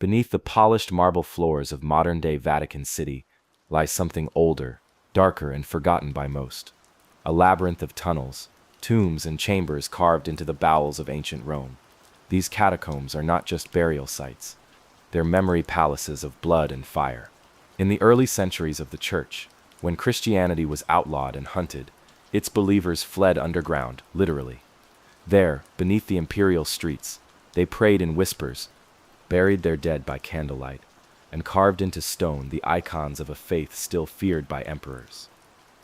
Beneath the polished marble floors of modern-day Vatican City lies something older, darker, and forgotten by most. A labyrinth of tunnels, tombs, and chambers carved into the bowels of ancient Rome. These catacombs are not just burial sites. They're memory palaces of blood and fire. In the early centuries of the Church, when Christianity was outlawed and hunted, its believers fled underground, literally. There, beneath the imperial streets, they prayed in whispers, buried their dead by candlelight, and carved into stone the icons of a faith still feared by emperors.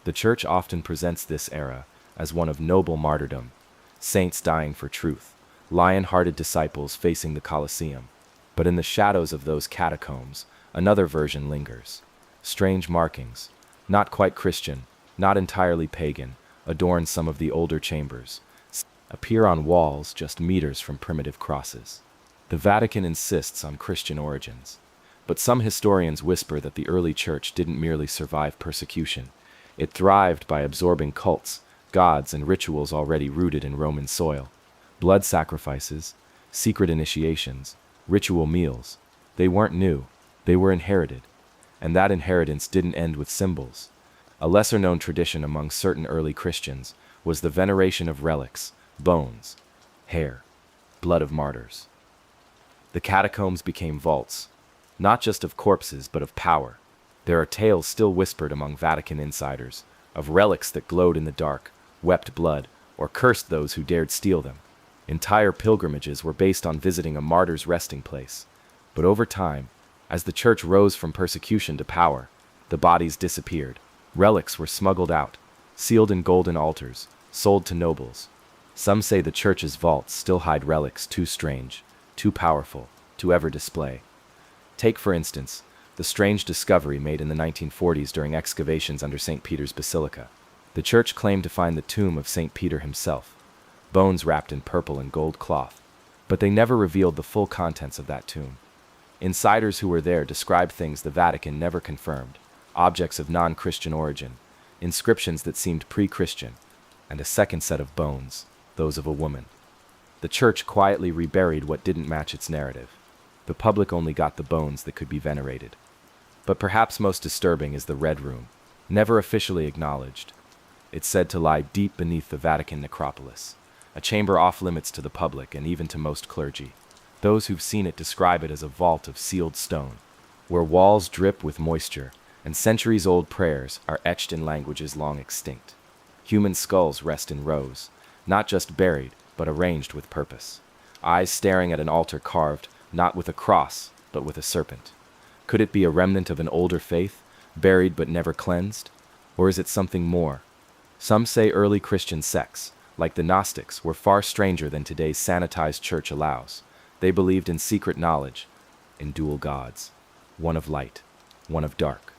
The Church often presents this era as one of noble martyrdom, saints dying for truth, lion-hearted disciples facing the Colosseum. But in the shadows of those catacombs, another version lingers. Strange markings, not quite Christian, not entirely pagan, adorn some of the older chambers, appear on walls just meters from primitive crosses. The Vatican insists on Christian origins, but some historians whisper that the early Church didn't merely survive persecution. It thrived by absorbing cults, gods, and rituals already rooted in Roman soil. Blood sacrifices, secret initiations, ritual meals. They weren't new, they were inherited. And that inheritance didn't end with symbols. A lesser-known tradition among certain early Christians was the veneration of relics, bones, hair, blood of martyrs. The catacombs became vaults, not just of corpses but of power. There are tales still whispered among Vatican insiders of relics that glowed in the dark, wept blood, or cursed those who dared steal them. Entire pilgrimages were based on visiting a martyr's resting place. But over time, as the Church rose from persecution to power, the bodies disappeared. Relics were smuggled out, sealed in golden altars, sold to nobles. Some say the Church's vaults still hide relics too strange, too powerful, to ever display. Take, for instance, the strange discovery made in the 1940s during excavations under St. Peter's Basilica. The Church claimed to find the tomb of St. Peter himself, bones wrapped in purple and gold cloth, but they never revealed the full contents of that tomb. Insiders who were there described things the Vatican never confirmed, objects of non-Christian origin, inscriptions that seemed pre-Christian, and a second set of bones, those of a woman. The Church quietly reburied what didn't match its narrative. The public only got the bones that could be venerated. But perhaps most disturbing is the Red Room, never officially acknowledged. It's said to lie deep beneath the Vatican necropolis, a chamber off-limits to the public and even to most clergy. Those who've seen it describe it as a vault of sealed stone, where walls drip with moisture and centuries-old prayers are etched in languages long extinct. Human skulls rest in rows, not just buried, but arranged with purpose. Eyes staring at an altar carved, not with a cross, but with a serpent. Could it be a remnant of an older faith, buried but never cleansed? Or is it something more? Some say early Christian sects, like the Gnostics, were far stranger than today's sanitized church allows. They believed in secret knowledge, in dual gods, one of light, one of dark.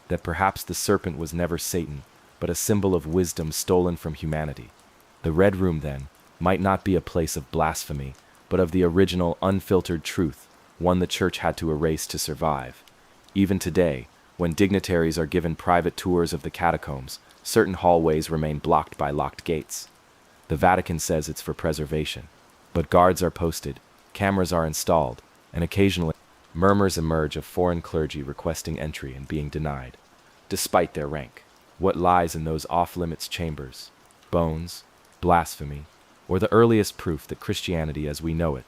That perhaps the serpent was never Satan, but a symbol of wisdom stolen from humanity. The Red Room, then, might not be a place of blasphemy, but of the original, unfiltered truth, one the Church had to erase to survive. Even today, when dignitaries are given private tours of the catacombs, certain hallways remain blocked by locked gates. The Vatican says it's for preservation, but guards are posted, cameras are installed, and occasionally murmurs emerge of foreign clergy requesting entry and being denied, despite their rank. What lies in those off-limits chambers? Bones, blasphemy, or the earliest proof that Christianity as we know it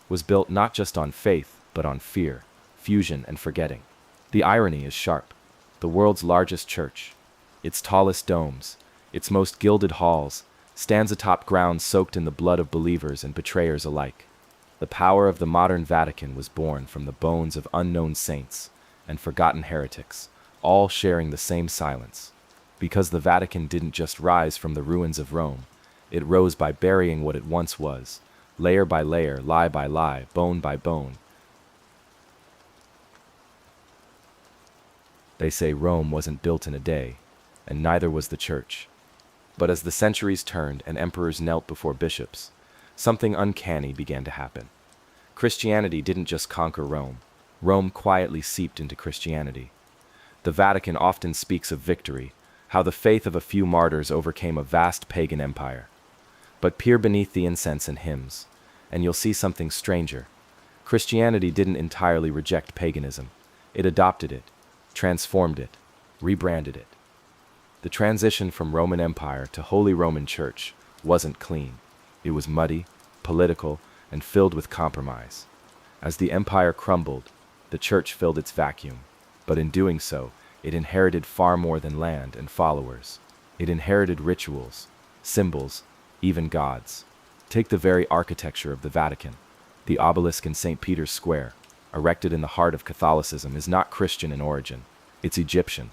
was built not just on faith, but on fear, fusion, and forgetting. The irony is sharp. The world's largest church, its tallest domes, its most gilded halls, stands atop ground soaked in the blood of believers and betrayers alike. The power of the modern Vatican was born from the bones of unknown saints and forgotten heretics, all sharing the same silence. Because the Vatican didn't just rise from the ruins of Rome, it rose by burying what it once was, layer by layer, lie by lie, bone by bone. They say Rome wasn't built in a day, and neither was the Church. But as the centuries turned and emperors knelt before bishops, something uncanny began to happen. Christianity didn't just conquer Rome. Rome quietly seeped into Christianity. The Vatican often speaks of victory, how the faith of a few martyrs overcame a vast pagan empire. But peer beneath the incense and hymns, and you'll see something stranger. Christianity didn't entirely reject paganism. It adopted it, transformed it, rebranded it. The transition from Roman Empire to Holy Roman Church wasn't clean. It was muddy, political, and filled with compromise. As the empire crumbled, the church filled its vacuum. But in doing so, it inherited far more than land and followers. It inherited rituals, symbols, even gods. Take the very architecture of the Vatican. The obelisk in St. Peter's Square, erected in the heart of Catholicism, is not Christian in origin. It's Egyptian.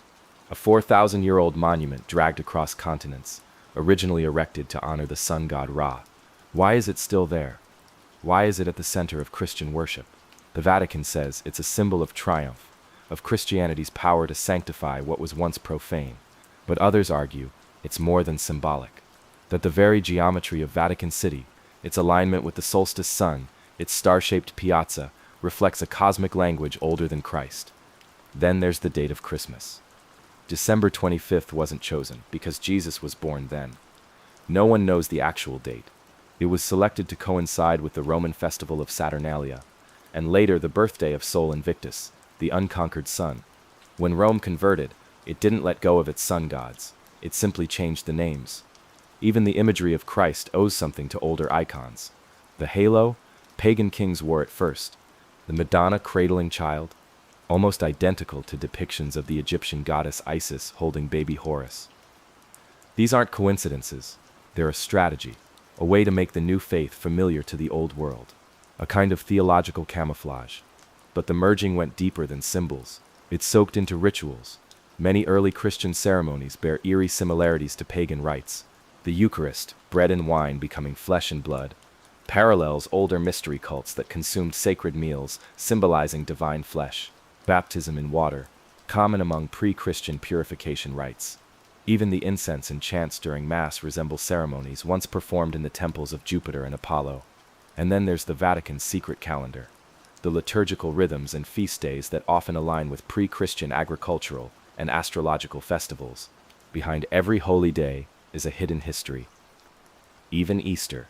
A 4,000-year-old monument dragged across continents, originally erected to honor the sun god Ra. Why is it still there? Why is it at the center of Christian worship? The Vatican says it's a symbol of triumph, of Christianity's power to sanctify what was once profane. But others argue it's more than symbolic, that the very geometry of Vatican City, its alignment with the solstice sun, its star-shaped piazza, reflects a cosmic language older than Christ. Then there's the date of Christmas. December 25th wasn't chosen because Jesus was born then. No one knows the actual date. It was selected to coincide with the Roman festival of Saturnalia, and later the birthday of Sol Invictus, the unconquered sun. When Rome converted, it didn't let go of its sun gods. It simply changed the names. Even the imagery of Christ owes something to older icons. The halo, pagan kings wore at first. The Madonna cradling child, almost identical to depictions of the Egyptian goddess Isis holding baby Horus. These aren't coincidences. They're a strategy, a way to make the new faith familiar to the old world, a kind of theological camouflage. But the merging went deeper than symbols. It soaked into rituals. Many early Christian ceremonies bear eerie similarities to pagan rites. The Eucharist, bread and wine becoming flesh and blood, parallels older mystery cults that consumed sacred meals symbolizing divine flesh. Baptism in water, common among pre-Christian purification rites. Even the incense and chants during Mass resemble ceremonies once performed in the temples of Jupiter and Apollo. And then there's the Vatican's secret calendar, the liturgical rhythms and feast days that often align with pre-Christian agricultural and astrological festivals. Behind every holy day is a hidden history. Even Easter,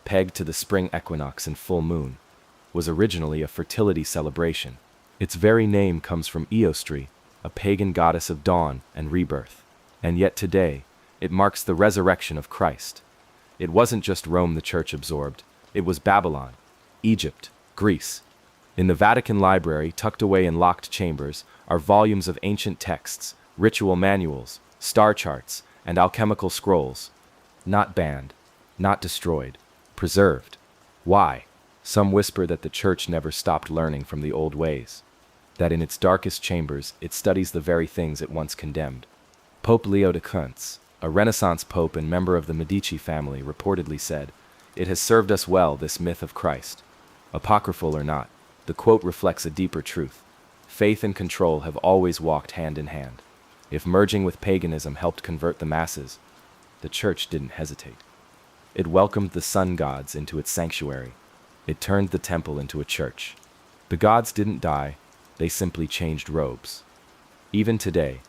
pegged to the spring equinox and full moon, was originally a fertility celebration. Its very name comes from Eostri, a pagan goddess of dawn and rebirth. And yet today, it marks the resurrection of Christ. It wasn't just Rome the church absorbed, it was Babylon, Egypt, Greece. In the Vatican Library, tucked away in locked chambers, are volumes of ancient texts, ritual manuals, star charts, and alchemical scrolls. Not banned, not destroyed, preserved. Why? Some whisper that the church never stopped learning from the old ways, that in its darkest chambers it studies the very things it once condemned. Pope Leo X, a Renaissance pope and member of the Medici family, reportedly said, "It has served us well, this myth of Christ." Apocryphal or not, the quote reflects a deeper truth. Faith and control have always walked hand in hand. If merging with paganism helped convert the masses, the church didn't hesitate. It welcomed the sun gods into its sanctuary. It turned the temple into a church. The gods didn't die, they simply changed robes. Even today,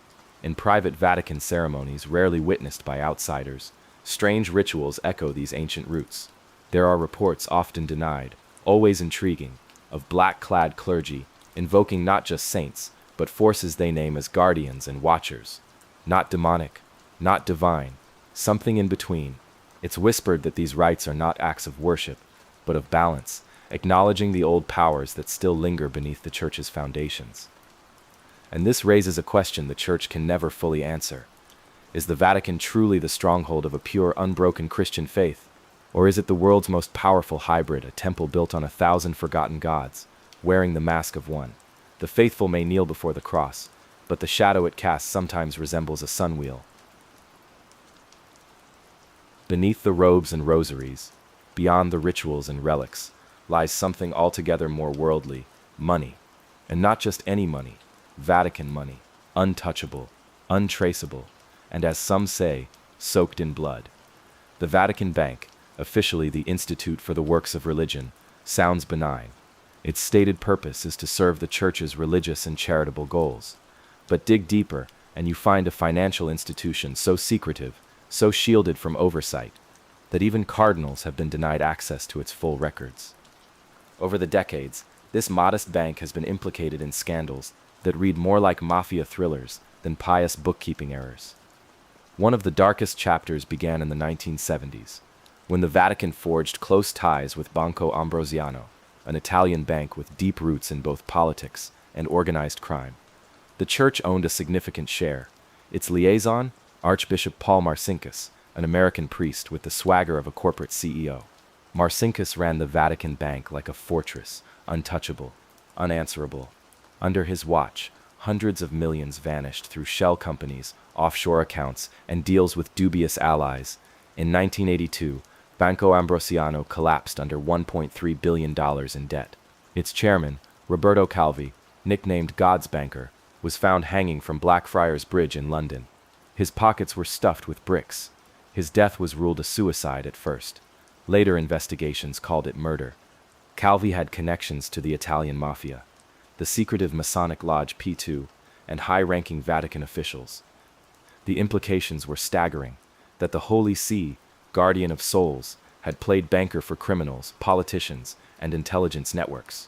in private Vatican ceremonies rarely witnessed by outsiders, strange rituals echo these ancient roots. There are reports, often denied, always intriguing, of black-clad clergy invoking not just saints, but forces they name as guardians and watchers. Not demonic, not divine, something in between. It's whispered that these rites are not acts of worship, but of balance, acknowledging the old powers that still linger beneath the church's foundations. And this raises a question the church can never fully answer. Is the Vatican truly the stronghold of a pure, unbroken Christian faith? Or is it the world's most powerful hybrid, a temple built on 1,000 forgotten gods, wearing the mask of one? The faithful may kneel before the cross, but the shadow it casts sometimes resembles a sunwheel. Beneath the robes and rosaries, beyond the rituals and relics, lies something altogether more worldly: money. And not just any money, Vatican money, untouchable, untraceable, and as some say, soaked in blood. The Vatican Bank, officially the Institute for the Works of Religion, sounds benign. Its stated purpose is to serve the church's religious and charitable goals. But dig deeper, and you find a financial institution so secretive, so shielded from oversight, that even cardinals have been denied access to its full records. Over the decades, This modest bank has been implicated in scandals that read more like mafia thrillers than pious bookkeeping errors. One of the darkest chapters began in the 1970s, when the Vatican forged close ties with Banco Ambrosiano, an Italian bank with deep roots in both politics and organized crime. The church owned a significant share. Its liaison, Archbishop Paul Marcinkus, an American priest with the swagger of a corporate CEO. Marcinkus ran the Vatican Bank like a fortress, untouchable, unanswerable. Under his watch, hundreds of millions vanished through shell companies, offshore accounts, and deals with dubious allies. In 1982, Banco Ambrosiano collapsed under $1.3 billion in debt. Its chairman, Roberto Calvi, nicknamed God's Banker, was found hanging from Blackfriars Bridge in London. His pockets were stuffed with bricks. His death was ruled a suicide at first. Later investigations called it murder. Calvi had connections to the Italian mafia, the secretive Masonic Lodge P2, and high-ranking Vatican officials. The implications were staggering, that the Holy See, guardian of souls, had played banker for criminals, politicians, and intelligence networks.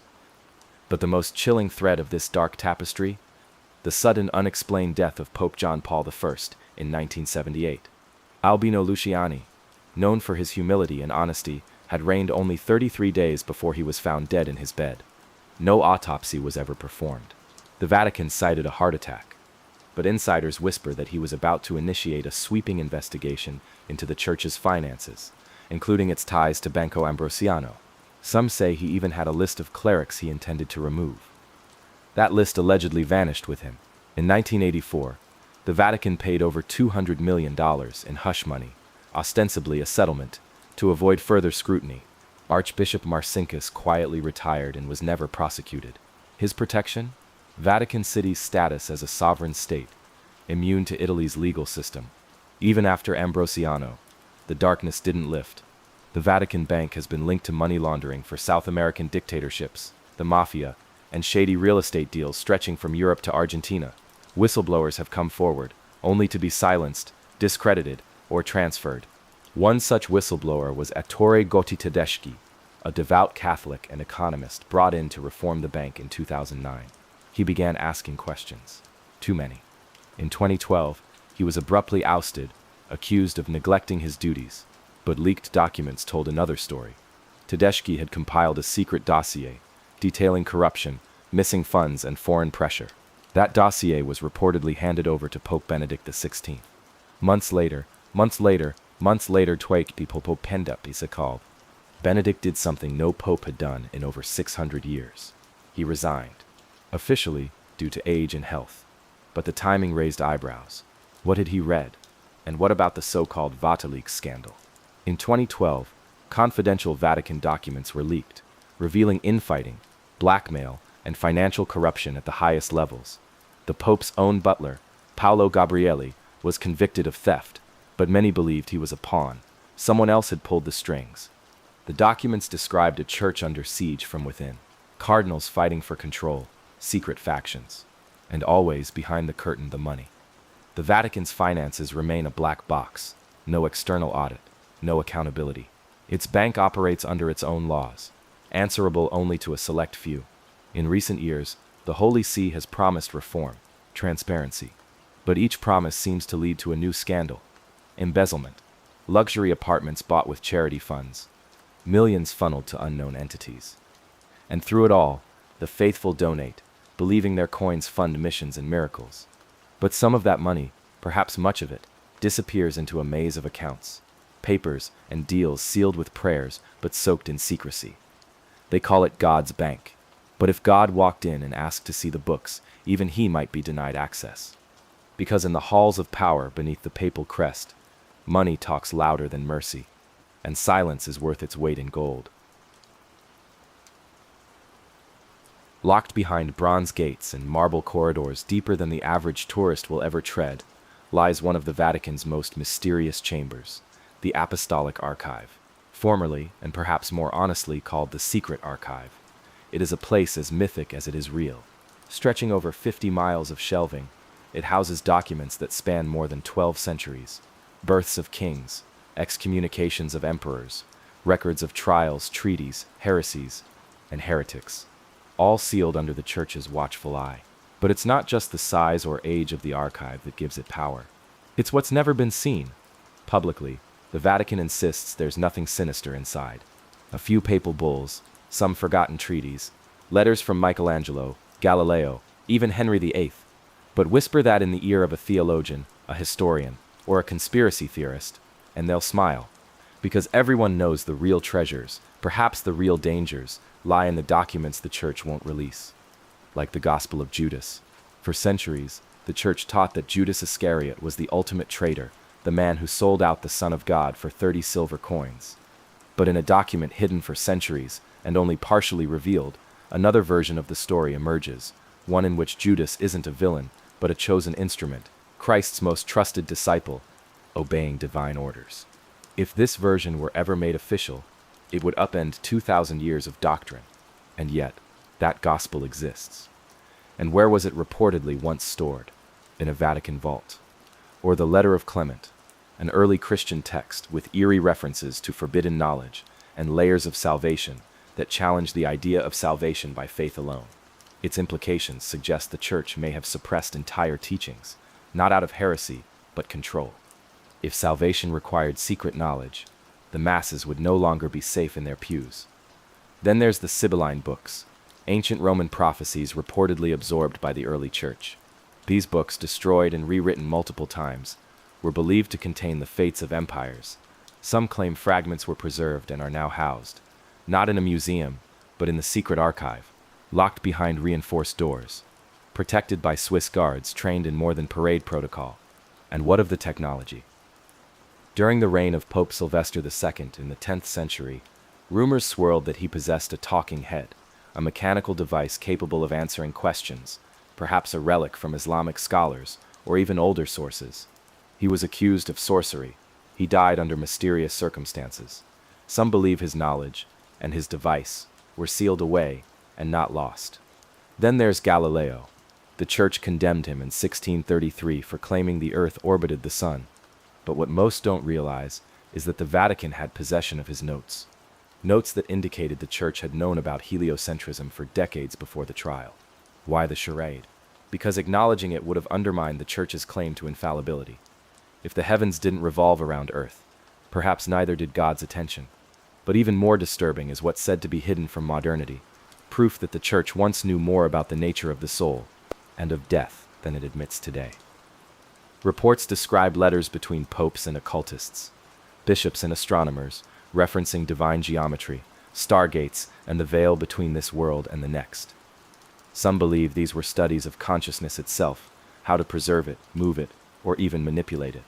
But the most chilling thread of this dark tapestry? The sudden unexplained death of Pope John Paul I in 1978. Albino Luciani, known for his humility and honesty, had reigned only 33 days before he was found dead in his bed. No autopsy was ever performed. The Vatican cited a heart attack, but insiders whisper that he was about to initiate a sweeping investigation into the church's finances, including its ties to Banco Ambrosiano. Some say he even had a list of clerics he intended to remove. That list allegedly vanished with him. In 1984, the Vatican paid over $200 million in hush money, ostensibly a settlement, to avoid further scrutiny. Archbishop Marcinkus quietly retired and was never prosecuted. His protection? Vatican City's status as a sovereign state, immune to Italy's legal system. Even after Ambrosiano, the darkness didn't lift. The Vatican Bank has been linked to money laundering for South American dictatorships, the mafia, and shady real estate deals stretching from Europe to Argentina. Whistleblowers have come forward, only to be silenced, discredited, or transferred. One such whistleblower was Ettore Gotti Tedeschi, a devout Catholic and economist brought in to reform the bank in 2009. He began asking questions. Too many. In 2012, he was abruptly ousted, accused of neglecting his duties, but leaked documents told another story. Tedeschi had compiled a secret dossier, detailing corruption, missing funds, and foreign pressure. That dossier was reportedly handed over to Pope Benedict XVI. Months later, Twake Pope Pendup is called. Benedict did something no pope had done in over 600 years. He resigned. Officially, due to age and health. But the timing raised eyebrows. What had he read? And what about the so-called Vatileaks scandal? In 2012, confidential Vatican documents were leaked, revealing infighting, blackmail, and financial corruption at the highest levels. The Pope's own butler, Paolo Gabrielli, was convicted of theft, but many believed he was a pawn. Someone else had pulled the strings. The documents described a church under siege from within, cardinals fighting for control, secret factions, and always behind the curtain the money. The Vatican's finances remain a black box, no external audit, no accountability. Its bank operates under its own laws, answerable only to a select few. In recent years, the Holy See has promised reform, transparency, but each promise seems to lead to a new scandal. Embezzlement, luxury apartments bought with charity funds, millions funneled to unknown entities. And through it all, the faithful donate, believing their coins fund missions and miracles. But some of that money, perhaps much of it, disappears into a maze of accounts, papers, and deals sealed with prayers but soaked in secrecy. They call it God's bank. But if God walked in and asked to see the books, even he might be denied access. Because in the halls of power beneath the papal crest, money talks louder than mercy, and silence is worth its weight in gold. Locked behind bronze gates and marble corridors deeper than the average tourist will ever tread, lies one of the Vatican's most mysterious chambers, the Apostolic Archive, formerly, and perhaps more honestly, called the Secret Archive. It is a place as mythic as it is real. Stretching over 50 miles of shelving, it houses documents that span more than 12 centuries, births of kings, excommunications of emperors, records of trials, treaties, heresies, and heretics. all sealed under the Church's watchful eye. But it's not just the size or age of the archive that gives it power. It's what's never been seen. Publicly, the Vatican insists there's nothing sinister inside. A few papal bulls, some forgotten treaties, letters from Michelangelo, Galileo, even Henry VIII. But whisper that in the ear of a theologian, a historian, or a conspiracy theorist, and they'll smile. Because everyone knows the real treasures, perhaps the real dangers, lie in the documents the Church won't release. Like the Gospel of Judas. For centuries, the Church taught that Judas Iscariot was the ultimate traitor, the man who sold out the Son of God for 30 silver coins. But in a document hidden for centuries, and only partially revealed, another version of the story emerges, one in which Judas isn't a villain, but a chosen instrument, Christ's most trusted disciple, obeying divine orders. If this version were ever made official, it would upend 2,000 years of doctrine. And yet, that gospel exists. And where was it reportedly once stored? In a Vatican vault. Or the Letter of Clement, an early Christian text with eerie references to forbidden knowledge and layers of salvation that challenge the idea of salvation by faith alone. Its implications suggest the Church may have suppressed entire teachings, not out of heresy, but control. If salvation required secret knowledge, the masses would no longer be safe in their pews. Then there's the Sibylline books, ancient Roman prophecies reportedly absorbed by the early Church. These books, destroyed and rewritten multiple times, were believed to contain the fates of empires. Some claim fragments were preserved and are now housed, not in a museum, but in the secret archive, locked behind reinforced doors, protected by Swiss guards trained in more than parade protocol. And what of the technology? During the reign of Pope Sylvester II in the 10th century, rumors swirled that he possessed a talking head, a mechanical device capable of answering questions, perhaps a relic from Islamic scholars or even older sources. He was accused of sorcery. He died under mysterious circumstances. Some believe his knowledge and his device were sealed away and not lost. Then there's Galileo. The Church condemned him in 1633 for claiming the Earth orbited the Sun. But what most don't realize is that the Vatican had possession of his notes. Notes that indicated the Church had known about heliocentrism for decades before the trial. Why the charade? Because acknowledging it would have undermined the Church's claim to infallibility. If the heavens didn't revolve around Earth, perhaps neither did God's attention. But even more disturbing is what's said to be hidden from modernity, proof that the Church once knew more about the nature of the soul and of death than it admits today. Reports describe letters between popes and occultists, bishops and astronomers, referencing divine geometry, stargates, and the veil between this world and the next. Some believe these were studies of consciousness itself, how to preserve it, move it, or even manipulate it.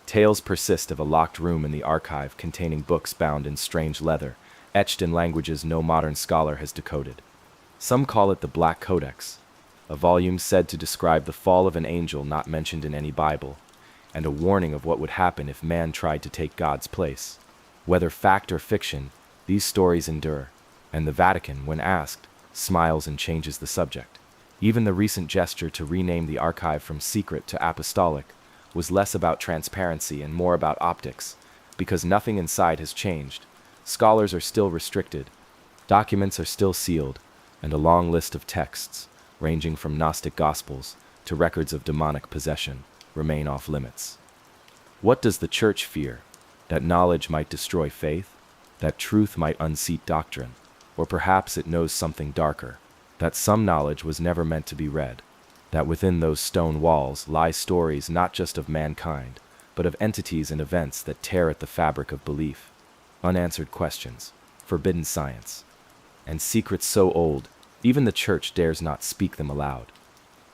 Tales persist of a locked room in the archive containing books bound in strange leather, etched in languages no modern scholar has decoded. Some call it the Black Codex, a volume said to describe the fall of an angel not mentioned in any Bible, and a warning of what would happen if man tried to take God's place. Whether fact or fiction, these stories endure, and the Vatican, when asked, smiles and changes the subject. Even the recent gesture to rename the archive from secret to apostolic was less about transparency and more about optics, because nothing inside has changed. Scholars are still restricted, documents are still sealed, and a long list of texts, ranging from Gnostic Gospels to records of demonic possession, remain off limits. What does the Church fear? That knowledge might destroy faith? That truth might unseat doctrine? Or perhaps it knows something darker, that some knowledge was never meant to be read, that within those stone walls lie stories not just of mankind, but of entities and events that tear at the fabric of belief, unanswered questions, forbidden science, and secrets so old, even the Church dares not speak them aloud,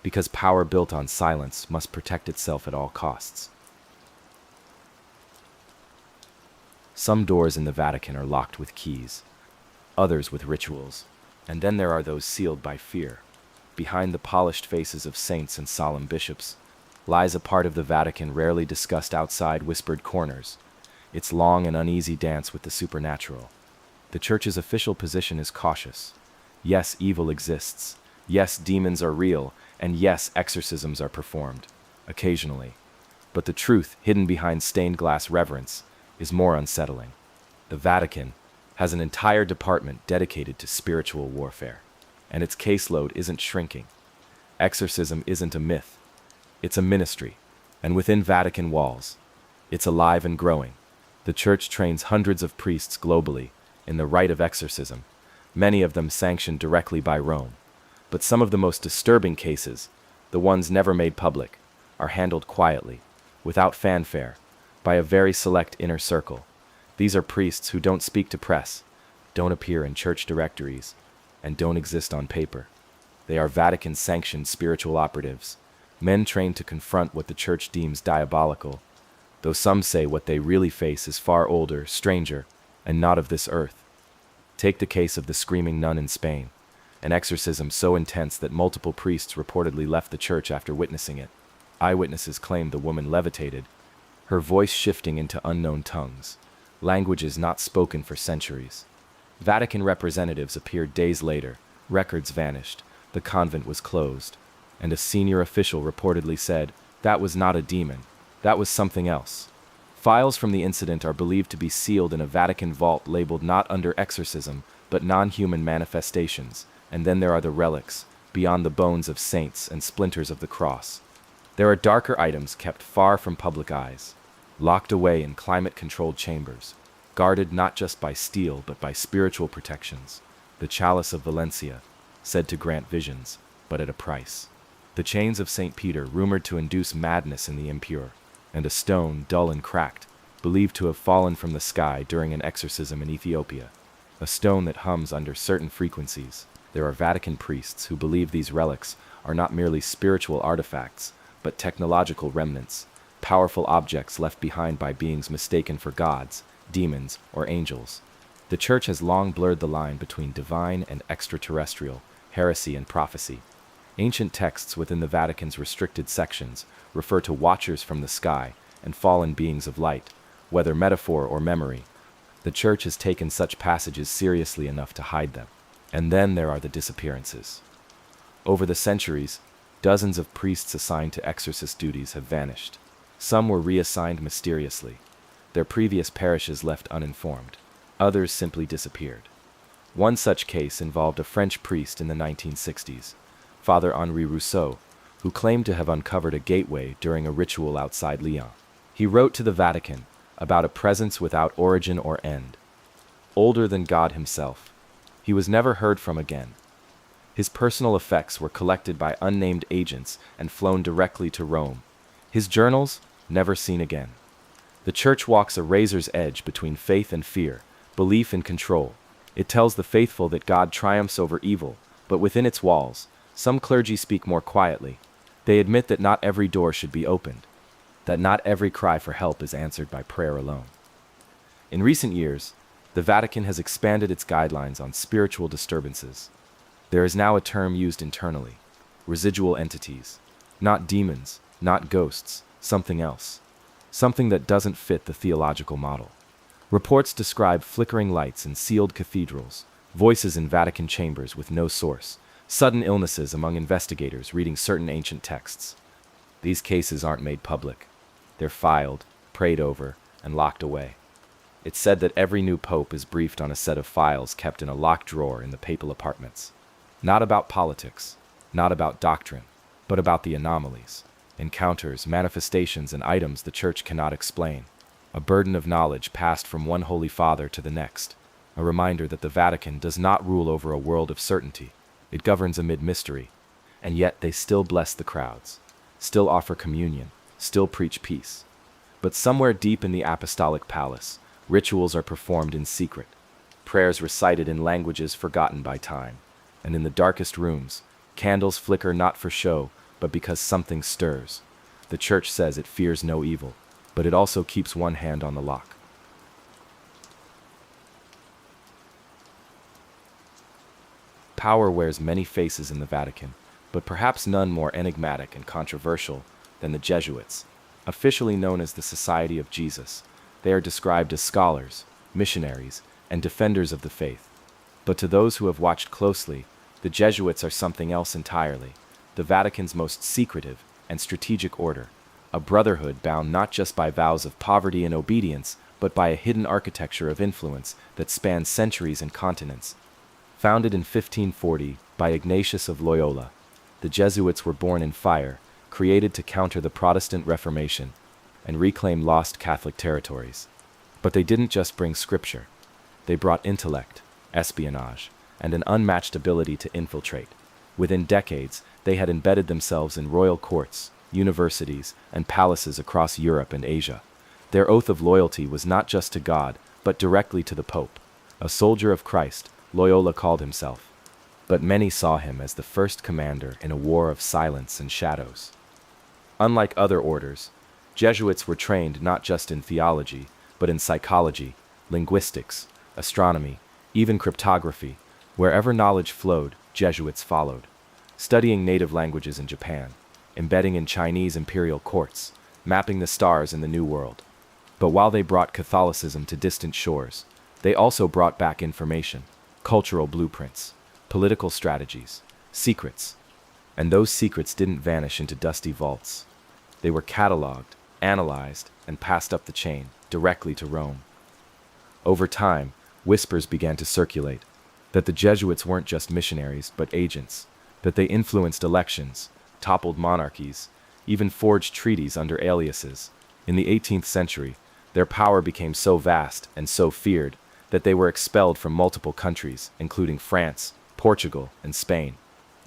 because power built on silence must protect itself at all costs. Some doors in the Vatican are locked with keys, others with rituals, and then there are those sealed by fear. Behind the polished faces of saints and solemn bishops lies a part of the Vatican rarely discussed outside whispered corners, its long and uneasy dance with the supernatural. The Church's official position is cautious. Yes, evil exists. Yes, demons are real. And yes, exorcisms are performed, occasionally. But the truth, hidden behind stained glass reverence, is more unsettling. The Vatican has an entire department dedicated to spiritual warfare. and its caseload isn't shrinking. Exorcism isn't a myth, it's a ministry, and within Vatican walls, it's alive and growing. The Church trains hundreds of priests globally in the rite of exorcism, many of them sanctioned directly by Rome. But some of the most disturbing cases, the ones never made public, are handled quietly, without fanfare, by a very select inner circle. These are priests who don't speak to press, don't appear in church directories, and don't exist on paper. They are Vatican-sanctioned spiritual operatives, men trained to confront what the Church deems diabolical, though some say what they really face is far older, stranger, and not of this earth. Take the case of the screaming nun in Spain, an exorcism so intense that multiple priests reportedly left the church after witnessing it. Eyewitnesses claimed the woman levitated, her voice shifting into unknown tongues, languages not spoken for centuries. Vatican representatives appeared days later, records vanished, the convent was closed, and a senior official reportedly said, "That was not a demon, that was something else." Files from the incident are believed to be sealed in a Vatican vault labeled not under exorcism, but non-human manifestations, and then there are the relics, beyond the bones of saints and splinters of the cross. There are darker items kept far from public eyes, locked away in climate-controlled chambers, guarded not just by steel but by spiritual protections. The chalice of Valencia, said to grant visions, but at a price. The chains of St. Peter, rumored to induce madness in the impure, and a stone, dull and cracked, believed to have fallen from the sky during an exorcism in Ethiopia. A stone that hums under certain frequencies. There are Vatican priests who believe these relics are not merely spiritual artifacts, but technological remnants, powerful objects left behind by beings mistaken for gods, demons, or angels. The Church has long blurred the line between divine and extraterrestrial, heresy and prophecy. Ancient texts within the Vatican's restricted sections refer to watchers from the sky and fallen beings of light, whether metaphor or memory. The Church has taken such passages seriously enough to hide them. And then there are the disappearances. Over the centuries, dozens of priests assigned to exorcist duties have vanished. Some were reassigned mysteriously, their previous parishes left uninformed. Others simply disappeared. One such case involved a French priest in the 1960s, Father Henri Rousseau, who claimed to have uncovered a gateway during a ritual outside Lyon. He wrote to the Vatican about a presence without origin or end, older than God himself. He was never heard from again. His personal effects were collected by unnamed agents and flown directly to Rome. His journals, never seen again. The Church walks a razor's edge between faith and fear, belief and control. It tells the faithful that God triumphs over evil, but within its walls, some clergy speak more quietly. They admit that not every door should be opened, that not every cry for help is answered by prayer alone. In recent years, the Vatican has expanded its guidelines on spiritual disturbances. There is now a term used internally, residual entities. Not demons, not ghosts, something else. Something that doesn't fit the theological model. Reports describe flickering lights in sealed cathedrals, voices in Vatican chambers with no source, sudden illnesses among investigators reading certain ancient texts. These cases aren't made public. They're filed, prayed over, and locked away. It's said that every new pope is briefed on a set of files kept in a locked drawer in the papal apartments. Not about politics, not about doctrine, but about the anomalies, encounters, manifestations, and items the Church cannot explain. A burden of knowledge passed from one Holy Father to the next. A reminder that the Vatican does not rule over a world of certainty. It governs amid mystery. And yet they still bless the crowds, still offer communion, still preach peace. But somewhere deep in the apostolic palace, rituals are performed in secret, prayers recited in languages forgotten by time, and in the darkest rooms, candles flicker not for show, but because something stirs. The Church says it fears no evil, but it also keeps one hand on the lock. Power wears many faces in the Vatican, but perhaps none more enigmatic and controversial than the Jesuits, officially known as the Society of Jesus. They are described as scholars, missionaries, and defenders of the faith. But to those who have watched closely, the Jesuits are something else entirely, the Vatican's most secretive and strategic order, a brotherhood bound not just by vows of poverty and obedience, but by a hidden architecture of influence that spans centuries and continents. Founded in 1540 by Ignatius of Loyola. The Jesuits were born in fire, created to counter the Protestant Reformation and reclaim lost Catholic territories. But they didn't just bring scripture. They brought intellect, espionage, and an unmatched ability to infiltrate. Within decades, they had embedded themselves in royal courts, universities, and palaces across Europe and Asia. Their oath of loyalty was not just to God, but directly to the Pope. A soldier of Christ, Loyola called himself. But many saw him as the first commander in a war of silence and shadows. Unlike other orders, Jesuits were trained not just in theology, but in psychology, linguistics, astronomy, even cryptography. Wherever knowledge flowed, Jesuits followed. Studying native languages in Japan, embedding in Chinese imperial courts, mapping the stars in the New World. But while they brought Catholicism to distant shores, they also brought back information, cultural blueprints, political strategies, secrets. And those secrets didn't vanish into dusty vaults. They were cataloged, analyzed, and passed up the chain, directly to Rome. Over time, whispers began to circulate, that the Jesuits weren't just missionaries, but agents, that they influenced elections, toppled monarchies, even forged treaties under aliases. In the 18th century, their power became so vast and so feared that they were expelled from multiple countries, including France, Portugal, and Spain.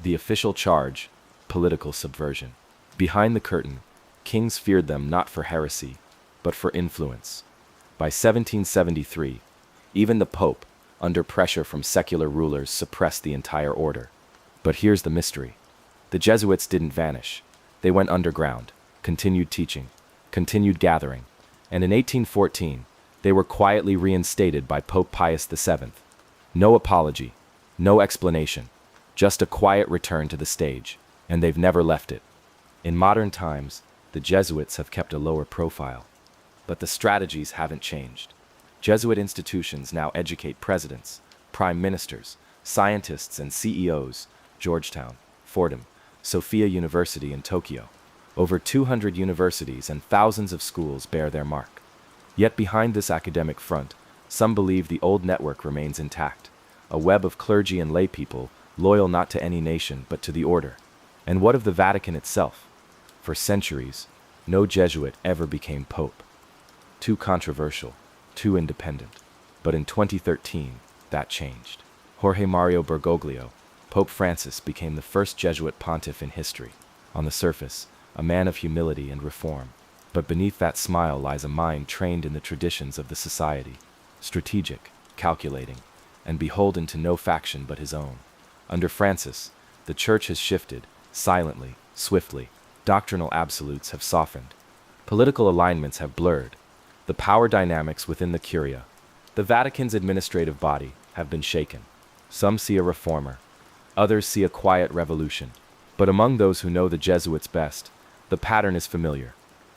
The official charge: political subversion. Behind the curtain, kings feared them not for heresy, but for influence. By 1773, even the Pope, under pressure from secular rulers, suppressed the entire order. But here's the mystery. The Jesuits didn't vanish. They went underground, continued teaching, continued gathering, and in 1814, they were quietly reinstated by Pope Pius VII. No apology, no explanation, just a quiet return to the stage, and they've never left it. In modern times, the Jesuits have kept a lower profile, but the strategies haven't changed. Jesuit institutions now educate presidents, prime ministers, scientists, and CEOs. Georgetown, Fordham, Sophia University in Tokyo. Over 200 universities and thousands of schools bear their mark. Yet behind this academic front, some believe the old network remains intact, a web of clergy and lay people loyal not to any nation but to the order. And what of the Vatican itself? For centuries, no Jesuit ever became pope. Too controversial, too independent. But in 2013, that changed. Jorge Mario Bergoglio, Pope Francis, became the first Jesuit pontiff in history. On the surface, a man of humility and reform. But beneath that smile lies a mind trained in the traditions of the society, strategic, calculating, and beholden to no faction but his own. Under Francis, the Church has shifted, silently, swiftly. Doctrinal absolutes have softened. Political alignments have blurred. The power dynamics within the Curia, the Vatican's administrative body, have been shaken. Some see a reformer. Others see a quiet revolution. But among those who know the Jesuits best, the pattern is familiar.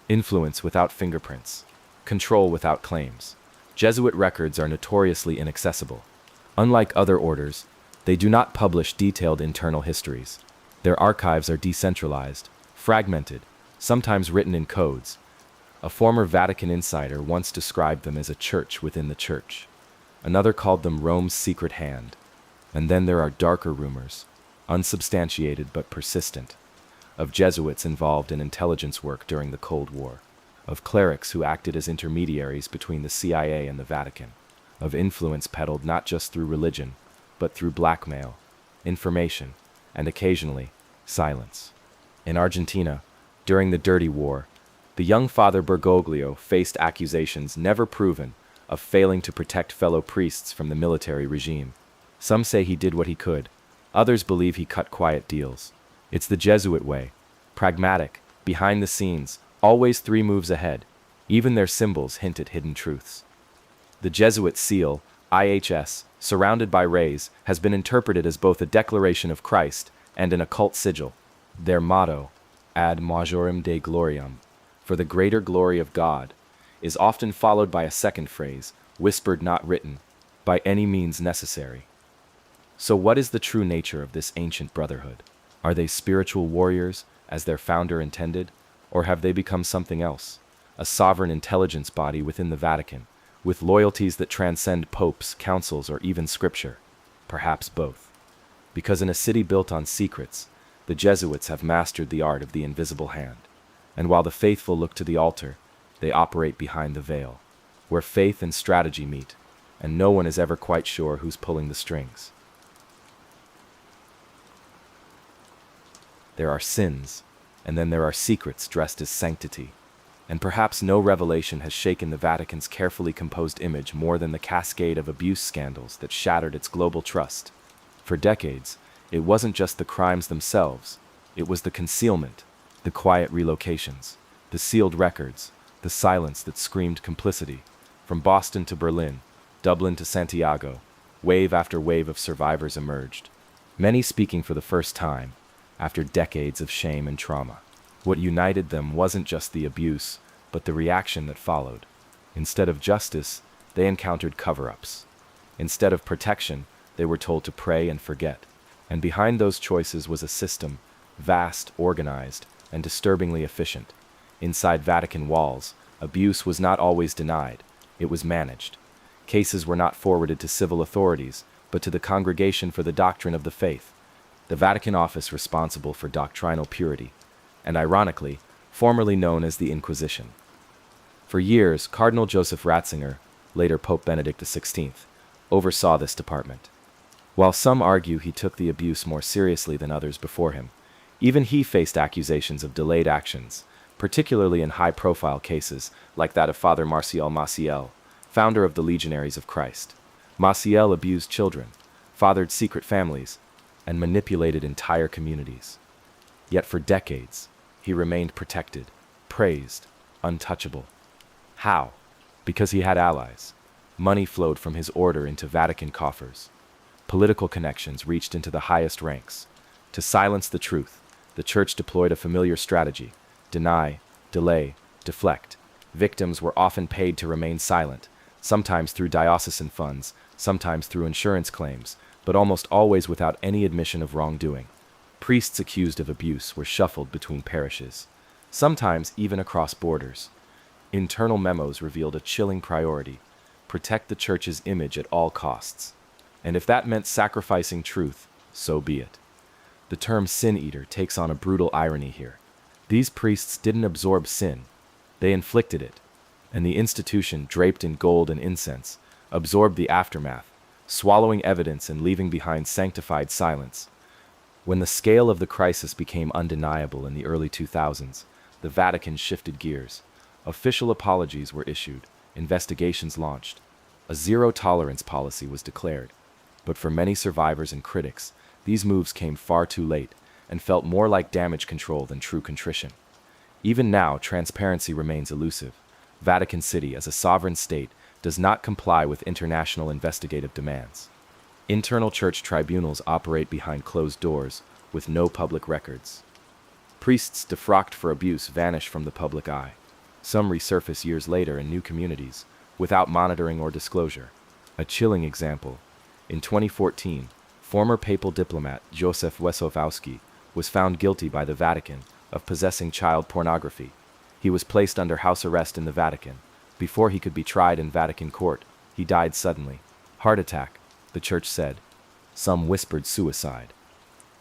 Influence without fingerprints. Control without claims. Jesuit records are notoriously inaccessible. Unlike other orders, they do not publish detailed internal histories. Their archives are decentralized, fragmented, sometimes written in codes. A former Vatican insider once described them as a church within the church. Another called them Rome's secret hand. And then there are darker rumors, unsubstantiated but persistent, of Jesuits involved in intelligence work during the Cold War, of clerics who acted as intermediaries between the CIA and the Vatican, of influence peddled not just through religion, but through blackmail, information, and occasionally, silence. In Argentina, during the Dirty War, the young Father Bergoglio faced accusations never proven of failing to protect fellow priests from the military regime. Some say he did what he could. Others believe he cut quiet deals. It's the Jesuit way. Pragmatic, behind the scenes, always 3 moves ahead. Even their symbols hint at hidden truths. The Jesuit seal, IHS, surrounded by rays, has been interpreted as both a declaration of Christ and an occult sigil. Their motto, ad majorem Dei gloriam, for the greater glory of God, is often followed by a second phrase, whispered not written, by any means necessary. So what is the true nature of this ancient brotherhood? Are they spiritual warriors, as their founder intended, or have they become something else? A sovereign intelligence body within the Vatican, with loyalties that transcend popes, councils, or even scripture? Perhaps both. Because in a city built on secrets, the Jesuits have mastered the art of the invisible hand. And while the faithful look to the altar, they operate behind the veil, where faith and strategy meet, and no one is ever quite sure who's pulling the strings. There are sins, and then there are secrets dressed as sanctity. And perhaps no revelation has shaken the Vatican's carefully composed image more than the cascade of abuse scandals that shattered its global trust. For decades, it wasn't just the crimes themselves, it was the concealment, the quiet relocations, the sealed records, the silence that screamed complicity. From Boston to Berlin, Dublin to Santiago, wave after wave of survivors emerged, many speaking for the first time, after decades of shame and trauma. What united them wasn't just the abuse, but the reaction that followed. Instead of justice, they encountered cover-ups. Instead of protection, they were told to pray and forget. And behind those choices was a system, vast, organized, and disturbingly efficient. Inside Vatican walls, abuse was not always denied, it was managed. Cases were not forwarded to civil authorities, but to the Congregation for the Doctrine of the Faith, the Vatican office responsible for doctrinal purity, and ironically, formerly known as the Inquisition. For years, Cardinal Joseph Ratzinger, later Pope Benedict XVI, oversaw this department. While some argue he took the abuse more seriously than others before him, even he faced accusations of delayed actions, particularly in high-profile cases like that of Father Marcial Maciel, founder of the Legionaries of Christ. Maciel abused children, fathered secret families, and manipulated entire communities. Yet for decades, he remained protected, praised, untouchable. How? Because he had allies. Money flowed from his order into Vatican coffers. Political connections reached into the highest ranks. To silence the truth, the Church deployed a familiar strategy: deny, delay, deflect. Victims were often paid to remain silent, sometimes through diocesan funds, sometimes through insurance claims, but almost always without any admission of wrongdoing. Priests accused of abuse were shuffled between parishes, sometimes even across borders. Internal memos revealed a chilling priority: protect the Church's image at all costs. And if that meant sacrificing truth, so be it. The term sin-eater takes on a brutal irony here. These priests didn't absorb sin, they inflicted it, and the institution, draped in gold and incense, absorbed the aftermath, swallowing evidence and leaving behind sanctified silence. When the scale of the crisis became undeniable in the early 2000s, the Vatican shifted gears. Official apologies were issued, investigations launched. A zero-tolerance policy was declared. But for many survivors and critics, these moves came far too late and felt more like damage control than true contrition. Even now, transparency remains elusive. Vatican City, as a sovereign state, does not comply with international investigative demands. Internal church tribunals operate behind closed doors, with no public records. Priests defrocked for abuse vanish from the public eye. Some resurface years later in new communities, without monitoring or disclosure. A chilling example: in 2014, former papal diplomat Józef Wesofowski was found guilty by the Vatican of possessing child pornography. He was placed under house arrest in the Vatican. Before he could be tried in Vatican court, he died suddenly. Heart attack, the Church said. Some whispered suicide.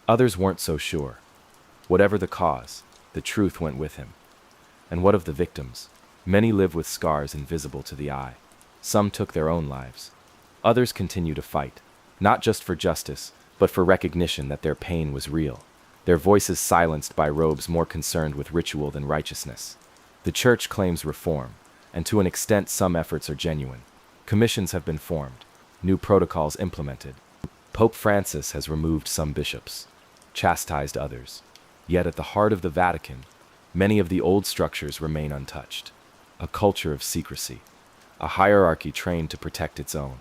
Others weren't so sure. Whatever the cause, the truth went with him. And what of the victims? Many live with scars invisible to the eye. Some took their own lives. Others continue to fight, not just for justice, but for recognition that their pain was real. Their voices silenced by robes more concerned with ritual than righteousness. The Church claims reform, and to an extent some efforts are genuine. Commissions have been formed, new protocols implemented. Pope Francis has removed some bishops, chastised others. Yet at the heart of the Vatican, many of the old structures remain untouched. A culture of secrecy, a hierarchy trained to protect its own,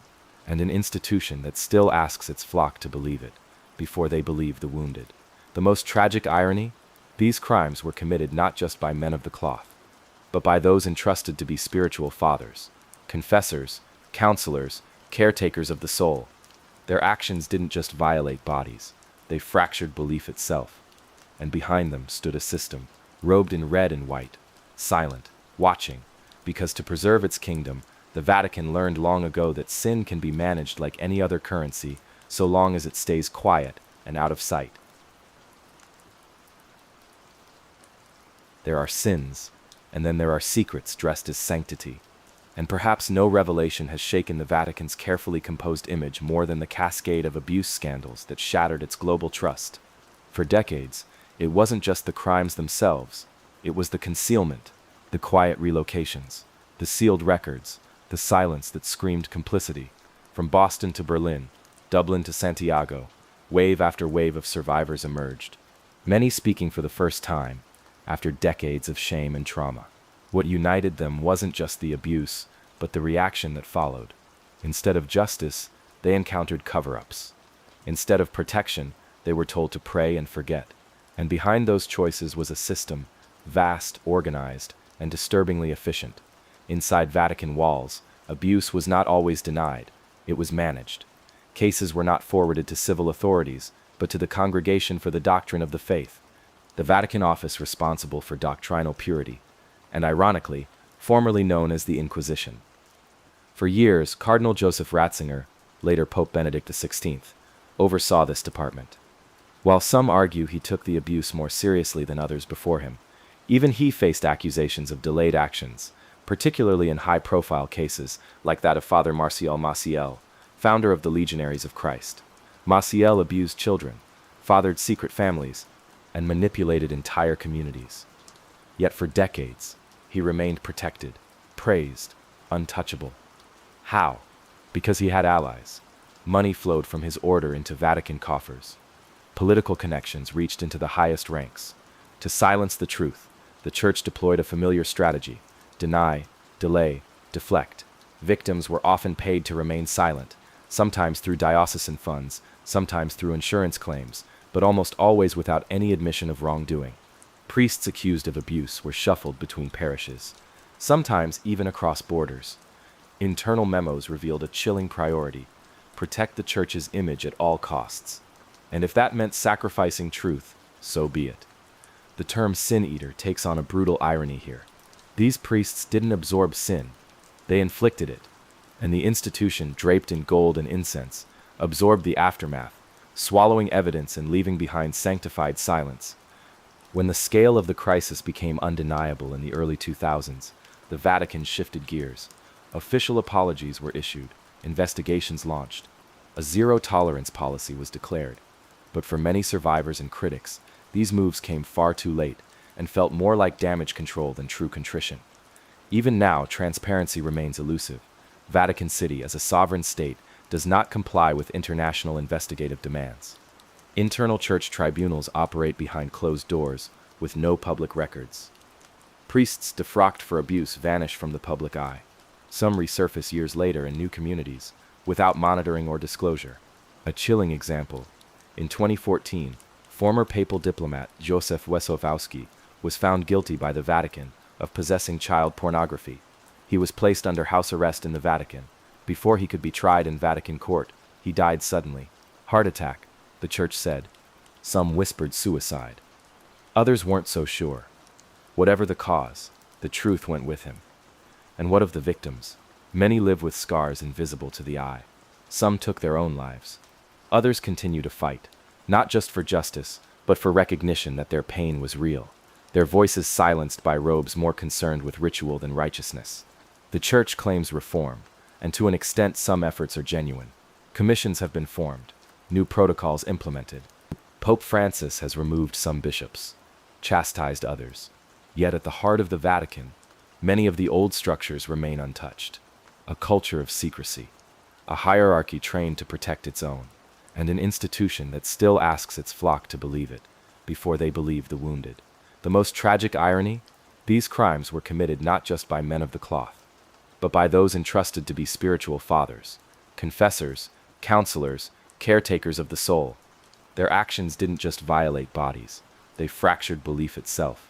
and an institution that still asks its flock to believe it, before they believe the wounded. The most tragic irony? These crimes were committed not just by men of the cloth, but by those entrusted to be spiritual fathers, confessors, counselors, caretakers of the soul. Their actions didn't just violate bodies, they fractured belief itself. And behind them stood a system, robed in red and white, silent, watching, because to preserve its kingdom, the Vatican learned long ago that sin can be managed like any other currency, so long as it stays quiet, and out of sight. There are sins, and then there are secrets dressed as sanctity. And perhaps no revelation has shaken the Vatican's carefully composed image more than the cascade of abuse scandals that shattered its global trust. For decades, it wasn't just the crimes themselves, it was the concealment, the quiet relocations, the sealed records, the silence that screamed complicity. From Boston to Berlin, Dublin to Santiago, wave after wave of survivors emerged, many speaking for the first time, after decades of shame and trauma. What united them wasn't just the abuse, but the reaction that followed. Instead of justice, they encountered cover-ups. Instead of protection, they were told to pray and forget. And behind those choices was a system, vast, organized, and disturbingly efficient. Inside Vatican walls, abuse was not always denied, it was managed. Cases were not forwarded to civil authorities, but to the Congregation for the Doctrine of the Faith, the Vatican office responsible for doctrinal purity, and ironically, formerly known as the Inquisition. For years, Cardinal Joseph Ratzinger, later Pope Benedict XVI, oversaw this department. While some argue he took the abuse more seriously than others before him, even he faced accusations of delayed actions, particularly in high-profile cases like that of Father Marcial Maciel, founder of the Legionaries of Christ. Maciel abused children, fathered secret families, and manipulated entire communities. Yet for decades, he remained protected, praised, untouchable. How? Because he had allies. Money flowed from his order into Vatican coffers. Political connections reached into the highest ranks. To silence the truth, the Church deployed a familiar strategy: deny, delay, deflect. Victims were often paid to remain silent, sometimes through diocesan funds, sometimes through insurance claims, but almost always without any admission of wrongdoing. Priests accused of abuse were shuffled between parishes, sometimes even across borders. Internal memos revealed a chilling priority: protect the Church's image at all costs. And if that meant sacrificing truth, so be it. The term sin-eater takes on a brutal irony here. These priests didn't absorb sin, they inflicted it, and the institution, draped in gold and incense, absorbed the aftermath, swallowing evidence and leaving behind sanctified silence. When the scale of the crisis became undeniable in the early 2000s, the Vatican shifted gears. Official apologies were issued, investigations launched. A zero-tolerance policy was declared. But for many survivors and critics, these moves came far too late and felt more like damage control than true contrition. Even now, transparency remains elusive. Vatican City, as a sovereign state, does not comply with international investigative demands. Internal church tribunals operate behind closed doors, with no public records. Priests defrocked for abuse vanish from the public eye. Some resurface years later in new communities, without monitoring or disclosure. A chilling example: in 2014, former papal diplomat Józef Wesofowski was found guilty by the Vatican of possessing child pornography. He was placed under house arrest in the Vatican. Before he could be tried in Vatican court, he died suddenly. Heart attack, the Church said. Some whispered suicide. Others weren't so sure. Whatever the cause, the truth went with him. And what of the victims? Many live with scars invisible to the eye. Some took their own lives. Others continue to fight, not just for justice, but for recognition that their pain was real. Their voices silenced by robes more concerned with ritual than righteousness. The Church claims reform, and to an extent some efforts are genuine. Commissions have been formed, new protocols implemented. Pope Francis has removed some bishops, chastised others. Yet at the heart of the Vatican, many of the old structures remain untouched. A culture of secrecy, a hierarchy trained to protect its own, and an institution that still asks its flock to believe it, before they believe the wounded. The most tragic irony? These crimes were committed not just by men of the cloth, but by those entrusted to be spiritual fathers, confessors, counselors, caretakers of the soul. Their actions didn't just violate bodies, they fractured belief itself.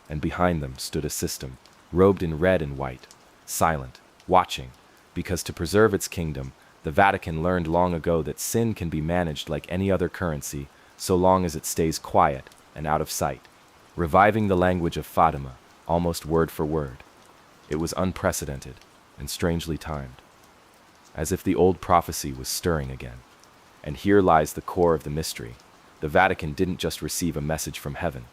And behind them stood a system, robed in red and white, silent, watching, because to preserve its kingdom, the Vatican learned long ago that sin can be managed like any other currency, so long as it stays quiet and out of sight. Reviving the language of Fatima, almost word for word. It was unprecedented and strangely timed, as if the old prophecy was stirring again. And here lies the core of the mystery. the Vatican didn't just receive a message from heaven.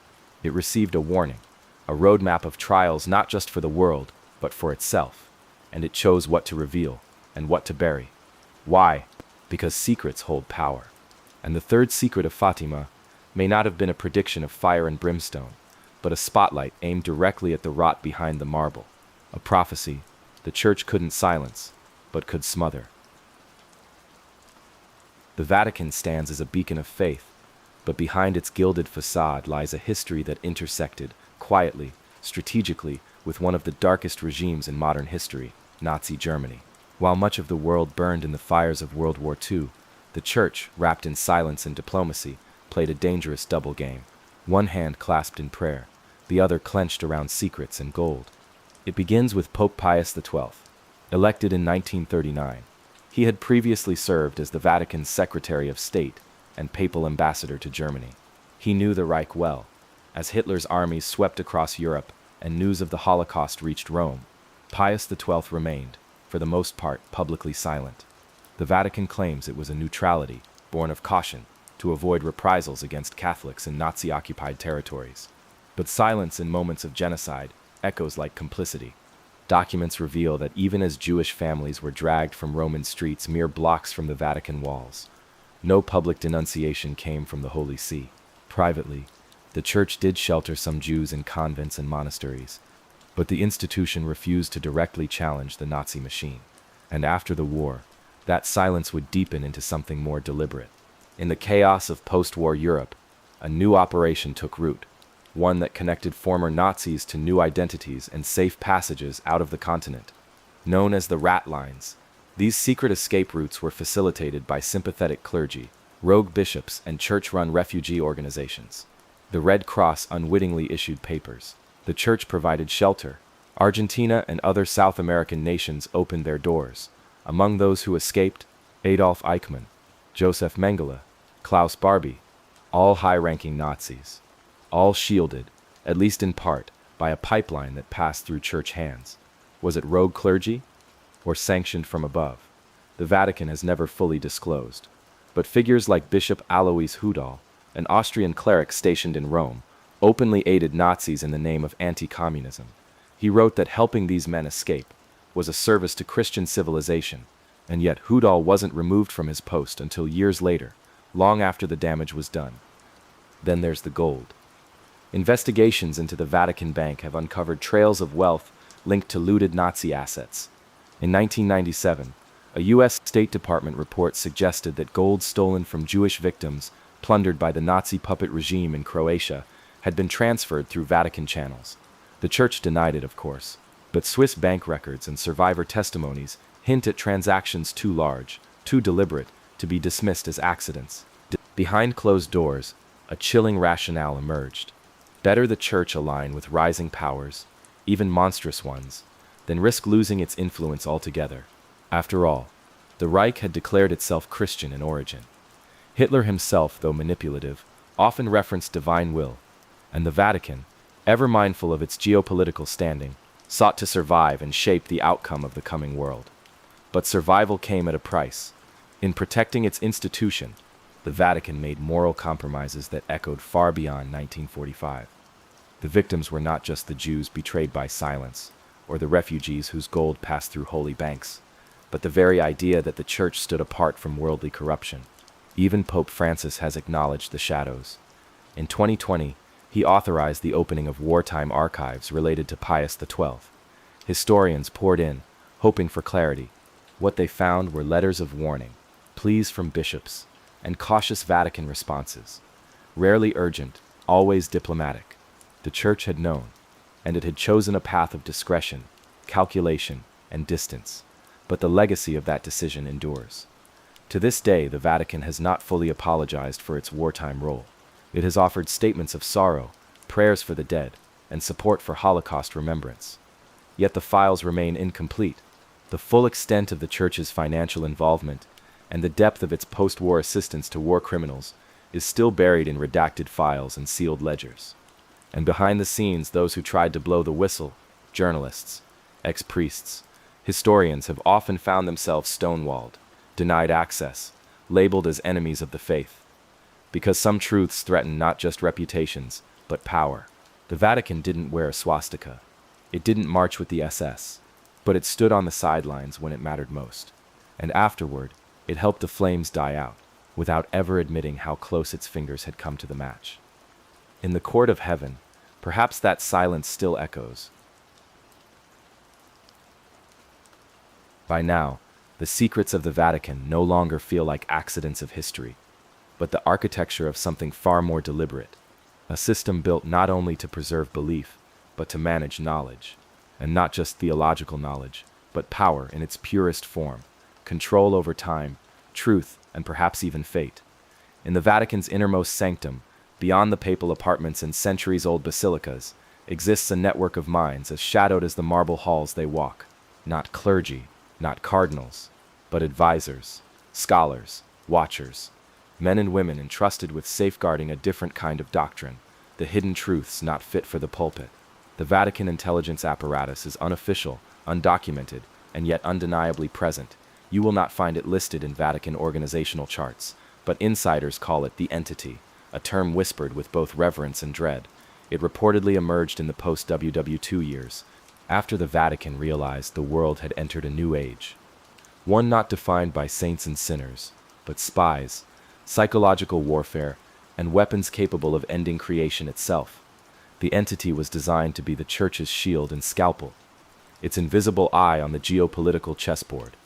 It received a warning, a roadmap of trials not just for the world, but for itself. And it chose what to reveal and what to bury. Why? Because secrets hold power. And the third secret of Fatima may not have been a prediction of fire and brimstone, but a spotlight aimed directly at the rot behind the marble. A prophecy the Church couldn't silence, but could smother. The Vatican stands as a beacon of faith, but behind its gilded facade lies a history that intersected, quietly, strategically, with one of the darkest regimes in modern history, Nazi Germany. While much of the world burned in the fires of World War II, the Church, wrapped in silence and diplomacy, played a dangerous double game. One hand clasped in prayer, the other clenched around secrets and gold. It begins with Pope Pius XII, elected in 1939. He had previously served as the Vatican's Secretary of State and papal ambassador to Germany. He knew the Reich well, as Hitler's armies swept across Europe and news of the Holocaust reached Rome. Pius XII remained, for the most part, publicly silent. The Vatican claims it was a neutrality, born of caution, to avoid reprisals against Catholics in Nazi-occupied territories. But silence in moments of genocide echoes like complicity. Documents reveal that even as Jewish families were dragged from Roman streets mere blocks from the Vatican walls, no public denunciation came from the Holy See. Privately, the Church did shelter some Jews in convents and monasteries, but the institution refused to directly challenge the Nazi machine. And after the war, that silence would deepen into something more deliberate. In the chaos of post-war Europe, a new operation took root, one that connected former Nazis to new identities and safe passages out of the continent. Known as the Rat Lines, these secret escape routes were facilitated by sympathetic clergy, rogue bishops, and church-run refugee organizations. The Red Cross unwittingly issued papers. The Church provided shelter. Argentina and other South American nations opened their doors. Among those who escaped, Adolf Eichmann, Joseph Mengele, Klaus Barbie, all high-ranking Nazis. All shielded, at least in part, by a pipeline that passed through Church hands. Was it rogue clergy, or sanctioned from above? The Vatican has never fully disclosed. But figures like Bishop Alois Hudal, an Austrian cleric stationed in Rome, openly aided Nazis in the name of anti-communism. He wrote that helping these men escape was a service to Christian civilization, and yet Hudal wasn't removed from his post until years later, long after the damage was done. Then there's the gold. Investigations into the Vatican Bank have uncovered trails of wealth linked to looted Nazi assets. In 1997, a U.S. State Department report suggested that gold stolen from Jewish victims plundered by the Nazi puppet regime in Croatia had been transferred through Vatican channels. The Church denied it, of course, but Swiss bank records and survivor testimonies hint at transactions too large, too deliberate, to be dismissed as accidents. Behind closed doors, a chilling rationale emerged. Better the Church align with rising powers, even monstrous ones, than risk losing its influence altogether. After all, the Reich had declared itself Christian in origin. Hitler himself, though manipulative, often referenced divine will, and the Vatican, ever mindful of its geopolitical standing, sought to survive and shape the outcome of the coming world. But survival came at a price. In protecting its institution, the Vatican made moral compromises that echoed far beyond 1945. The victims were not just the Jews betrayed by silence, or the refugees whose gold passed through holy banks, but the very idea that the Church stood apart from worldly corruption. Even Pope Francis has acknowledged the shadows. In 2020, he authorized the opening of wartime archives related to Pius XII. Historians poured in, hoping for clarity. What they found were letters of warning, pleas from bishops, and cautious Vatican responses. Rarely urgent, always diplomatic. The Church had known, and it had chosen a path of discretion, calculation, and distance. But the legacy of that decision endures. To this day, the Vatican has not fully apologized for its wartime role. It has offered statements of sorrow, prayers for the dead, and support for Holocaust remembrance. Yet the files remain incomplete. The full extent of the Church's financial involvement and the depth of its post-war assistance to war criminals is still buried in redacted files and sealed ledgers. And behind the scenes, those who tried to blow the whistle, journalists, ex-priests, historians have often found themselves stonewalled, denied access, labeled as enemies of the faith. because some truths threaten not just reputations, but power. The Vatican didn't wear a swastika. It didn't march with the SS, but it stood on the sidelines when it mattered most. And afterward, it helped the flames die out, without ever admitting how close its fingers had come to the match. In the court of heaven, perhaps that silence still echoes. By now, the secrets of the Vatican no longer feel like accidents of history, but the architecture of something far more deliberate, a system built not only to preserve belief, but to manage knowledge, and not just theological knowledge, but power in its purest form, control over time, truth, and perhaps even fate. In the Vatican's innermost sanctum, beyond the papal apartments and centuries-old basilicas, exists a network of minds as shadowed as the marble halls they walk. Not clergy, not cardinals, but advisors, scholars, watchers, men and women entrusted with safeguarding a different kind of doctrine, the hidden truths not fit for the pulpit. The Vatican intelligence apparatus is unofficial, undocumented, and yet undeniably present. You will not find it listed in Vatican organizational charts, but insiders call it the entity, a term whispered with both reverence and dread. It reportedly emerged in the post-WW2 years, after the Vatican realized the world had entered a new age. One not defined by saints and sinners, but spies, psychological warfare, and weapons capable of ending creation itself. The entity was designed to be the Church's shield and scalpel, its invisible eye on the geopolitical chessboard.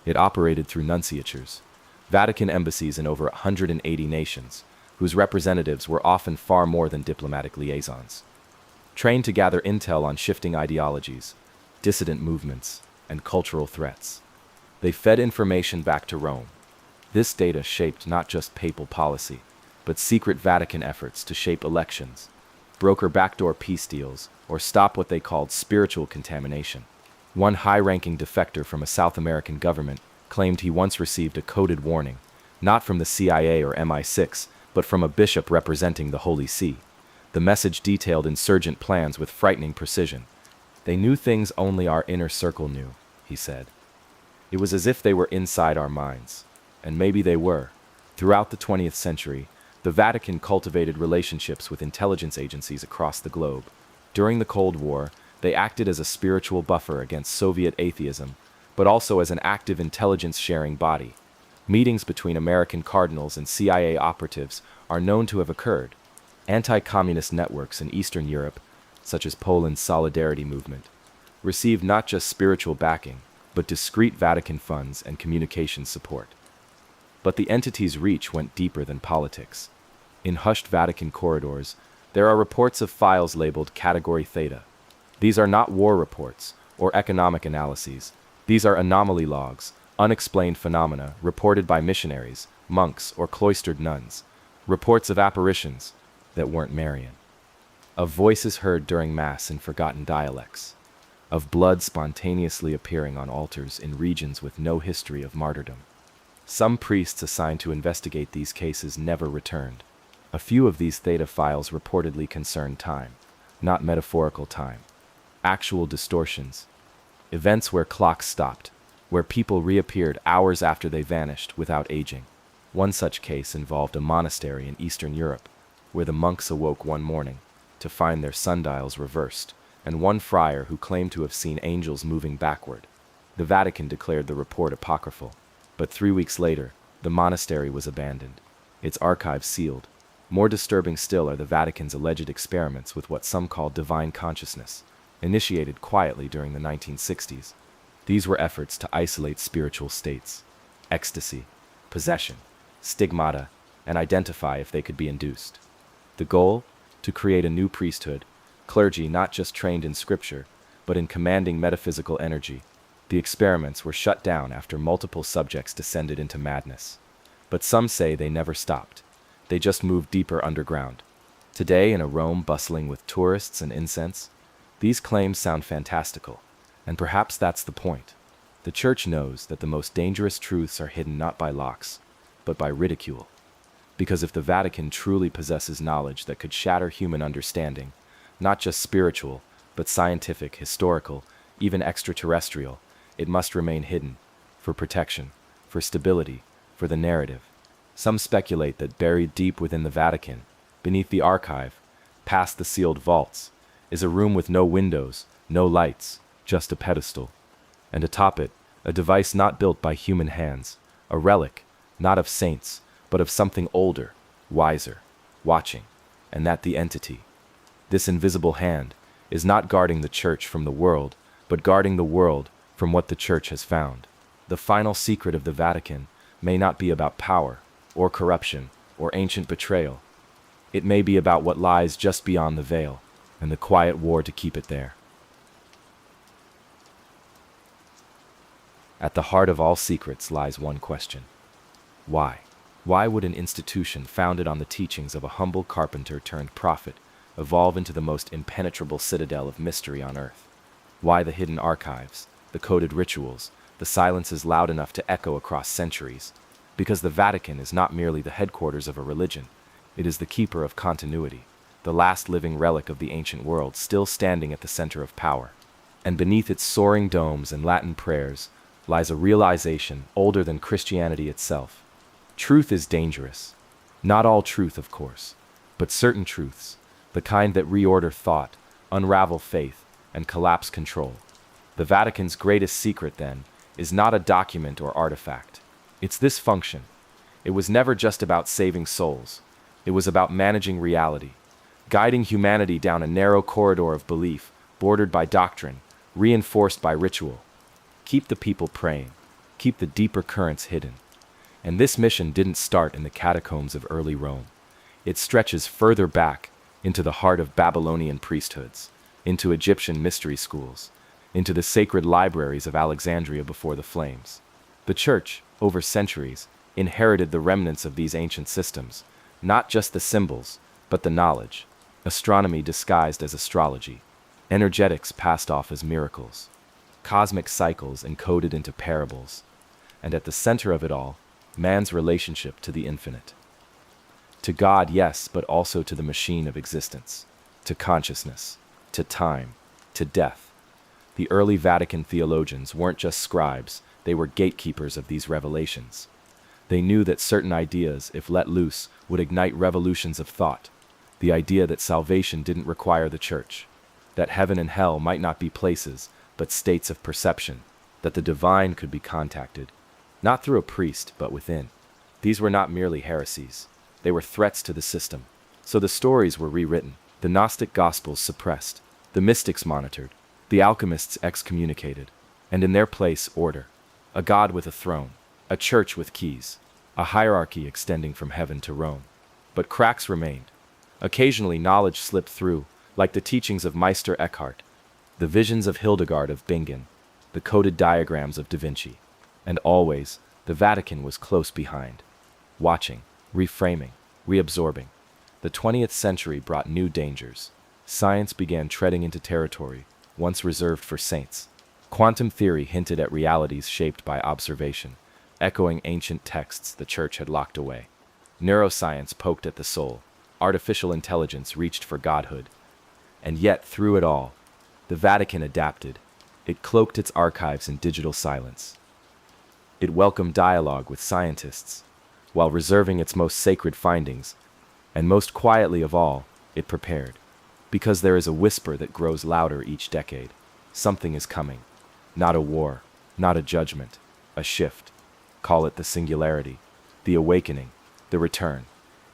It operated through nunciatures, Vatican embassies in over 180 nations, whose representatives were often far more than diplomatic liaisons. Trained to gather intel on shifting ideologies, dissident movements, and cultural threats. They fed information back to Rome. This data shaped not just papal policy, but secret Vatican efforts to shape elections, broker backdoor peace deals, or stop what they called spiritual contamination. One high-ranking defector from a South American government claimed he once received a coded warning, not from the CIA or MI6, but from a bishop representing the Holy See. The message detailed insurgent plans with frightening precision. They knew things only our inner circle knew, he said. It was as if they were inside our minds. And maybe they were. Throughout the 20th century, the Vatican cultivated relationships with intelligence agencies across the globe. During the Cold War, they acted as a spiritual buffer against Soviet atheism, but also as an active intelligence-sharing body. Meetings between American cardinals and CIA operatives are known to have occurred. Anti-communist networks in Eastern Europe, such as Poland's Solidarity Movement, received not just spiritual backing, but discreet Vatican funds and communications support. But the entity's reach went deeper than politics. In hushed Vatican corridors, there are reports of files labeled Category Theta. These are not war reports or economic analyses. These are anomaly logs, unexplained phenomena reported by missionaries, monks, or cloistered nuns. Reports of apparitions that weren't Marian. Of voices heard during Mass in forgotten dialects. Of blood spontaneously appearing on altars in regions with no history of martyrdom. Some priests assigned to investigate these cases never returned. A few of these Theta files reportedly concerned time, not metaphorical time. Actual distortions. Events where clocks stopped, where people reappeared hours after they vanished without aging. One such case involved a monastery in Eastern Europe, where the monks awoke one morning to find their sundials reversed, and one friar who claimed to have seen angels moving backward. The Vatican declared the report apocryphal, but 3 weeks later, the monastery was abandoned, its archives sealed. More disturbing still are the Vatican's alleged experiments with what some call divine consciousness, initiated quietly during the 1960s. These were efforts to isolate spiritual states, ecstasy, possession, stigmata, and identify if they could be induced. The goal? To create a new priesthood, clergy not just trained in scripture, but in commanding metaphysical energy. The experiments were shut down after multiple subjects descended into madness. But some say they never stopped. They just moved deeper underground. Today, in a Rome bustling with tourists and incense, these claims sound fantastical. And perhaps that's the point. The Church knows that the most dangerous truths are hidden not by locks, but by ridicule. Because if the Vatican truly possesses knowledge that could shatter human understanding, not just spiritual, but scientific, historical, even extraterrestrial, it must remain hidden, for protection, for stability, for the narrative. Some speculate that buried deep within the Vatican, beneath the archive, past the sealed vaults, is a room with no windows, no lights, just a pedestal. And atop it, a device not built by human hands, a relic, not of saints, but of something older, wiser, watching, and that the entity, this invisible hand, is not guarding the church from the world, but guarding the world from what the church has found. The final secret of the Vatican may not be about power, or corruption, or ancient betrayal. It may be about what lies just beyond the veil, and the quiet war to keep it there. At the heart of all secrets lies one question. Why? Why would an institution founded on the teachings of a humble carpenter turned prophet evolve into the most impenetrable citadel of mystery on earth? Why the hidden archives, the coded rituals, the silences loud enough to echo across centuries? Because the Vatican is not merely the headquarters of a religion, it is the keeper of continuity, the last living relic of the ancient world still standing at the center of power. And beneath its soaring domes and Latin prayers lies a realization older than Christianity itself. Truth is dangerous. Not all truth, of course, but certain truths, the kind that reorder thought, unravel faith, and collapse control. The Vatican's greatest secret, then, is not a document or artifact. It's this function. It was never just about saving souls. It was about managing reality, guiding humanity down a narrow corridor of belief, bordered by doctrine, reinforced by ritual. Keep the people praying. Keep the deeper currents hidden. And this mission didn't start in the catacombs of early Rome. It stretches further back into the heart of Babylonian priesthoods, into Egyptian mystery schools, into the sacred libraries of Alexandria before the flames. The Church, over centuries, inherited the remnants of these ancient systems, not just the symbols, but the knowledge, astronomy disguised as astrology, energetics passed off as miracles, cosmic cycles encoded into parables, and at the center of it all, man's relationship to the infinite. To God, yes, but also to the machine of existence, to consciousness, to time, to death. The early Vatican theologians weren't just scribes, they were gatekeepers of these revelations. They knew that certain ideas, if let loose, would ignite revolutions of thought. The idea that salvation didn't require the church, that heaven and hell might not be places, but states of perception, that the divine could be contacted, not through a priest, but within. These were not merely heresies. They were threats to the system. So the stories were rewritten, the Gnostic Gospels suppressed, the mystics monitored, the alchemists excommunicated, and in their place order, a god with a throne, a church with keys, a hierarchy extending from heaven to Rome. But cracks remained. Occasionally knowledge slipped through, like the teachings of Meister Eckhart, the visions of Hildegard of Bingen, the coded diagrams of Da Vinci. And always, the Vatican was close behind, watching, reframing, reabsorbing. The 20th century brought new dangers. Science began treading into territory once reserved for saints. Quantum theory hinted at realities shaped by observation, echoing ancient texts the church had locked away. Neuroscience poked at the soul. Artificial intelligence reached for godhood. And yet, through it all, the Vatican adapted. It cloaked its archives in digital silence. It welcomed dialogue with scientists, while reserving its most sacred findings, and most quietly of all, it prepared. Because there is a whisper that grows louder each decade. Something is coming. Not a war, not a judgment, a shift. Call it the singularity, the awakening, the return.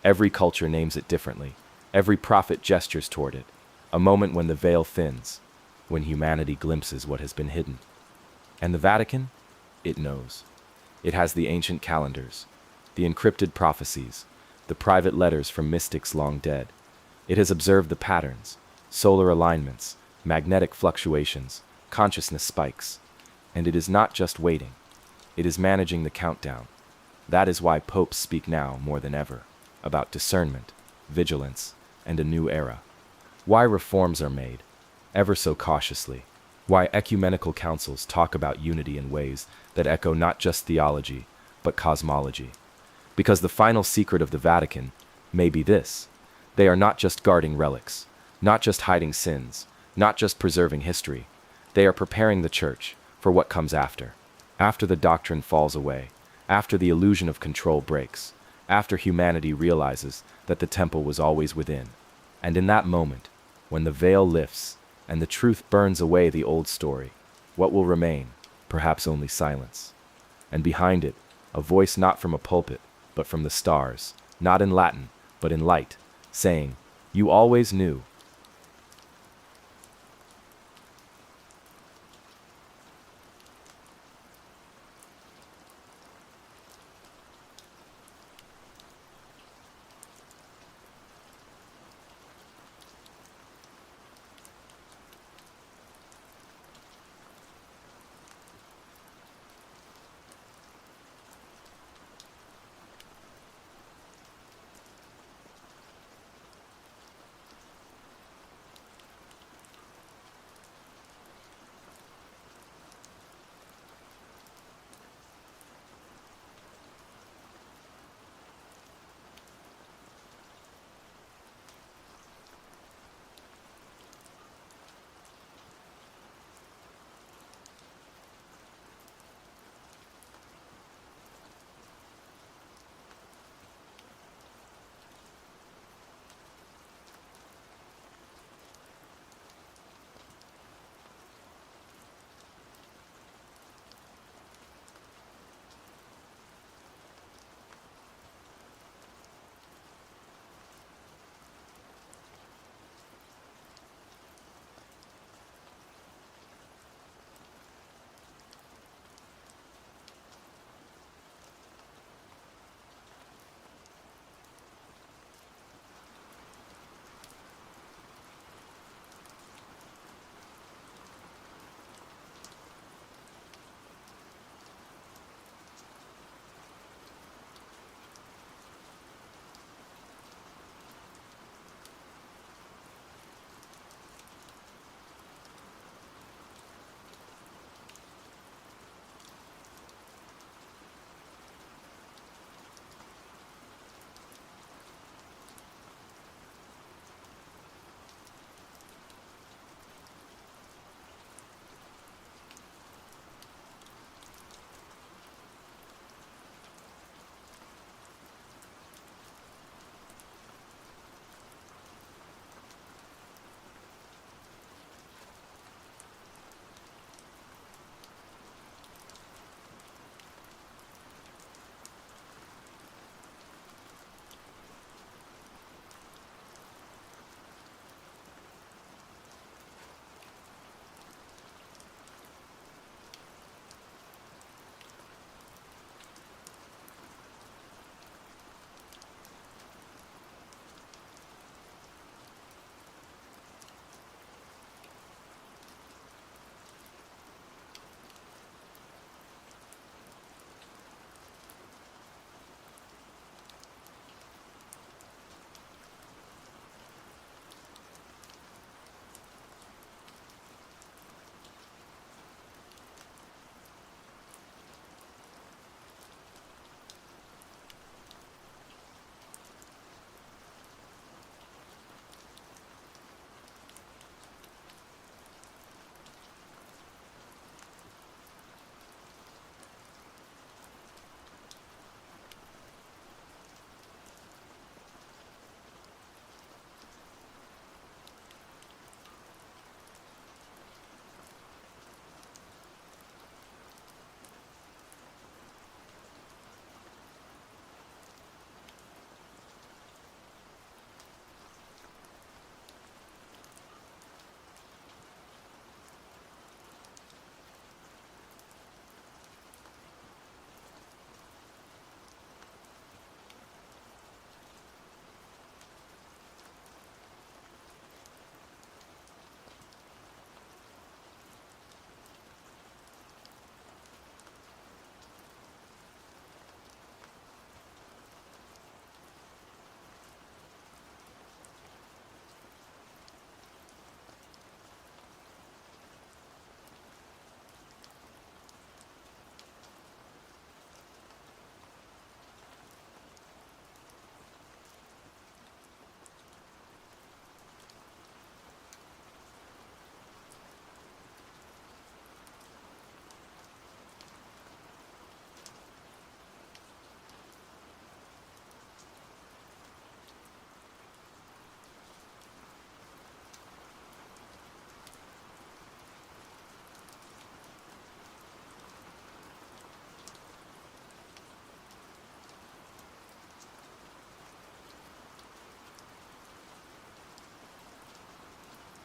Every culture names it differently. Every prophet gestures toward it. A moment when the veil thins, when humanity glimpses what has been hidden. And the Vatican? It knows. It has the ancient calendars, the encrypted prophecies, the private letters from mystics long dead. It has observed the patterns, solar alignments, magnetic fluctuations, consciousness spikes. And it is not just waiting. It is managing the countdown. That is why popes speak now more than ever about discernment, vigilance, and a new era. Why reforms are made, ever so cautiously. Why ecumenical councils talk about unity in ways that echo not just theology, but cosmology. Because the final secret of the Vatican may be this. They are not just guarding relics, not just hiding sins, not just preserving history. They are preparing the church for what comes after. After the doctrine falls away, after the illusion of control breaks, after humanity realizes that the temple was always within. And in that moment, when the veil lifts and the truth burns away the old story, what will remain? Perhaps only silence. And behind it, a voice not from a pulpit, but from the stars, not in Latin, but in light, saying, "You always knew,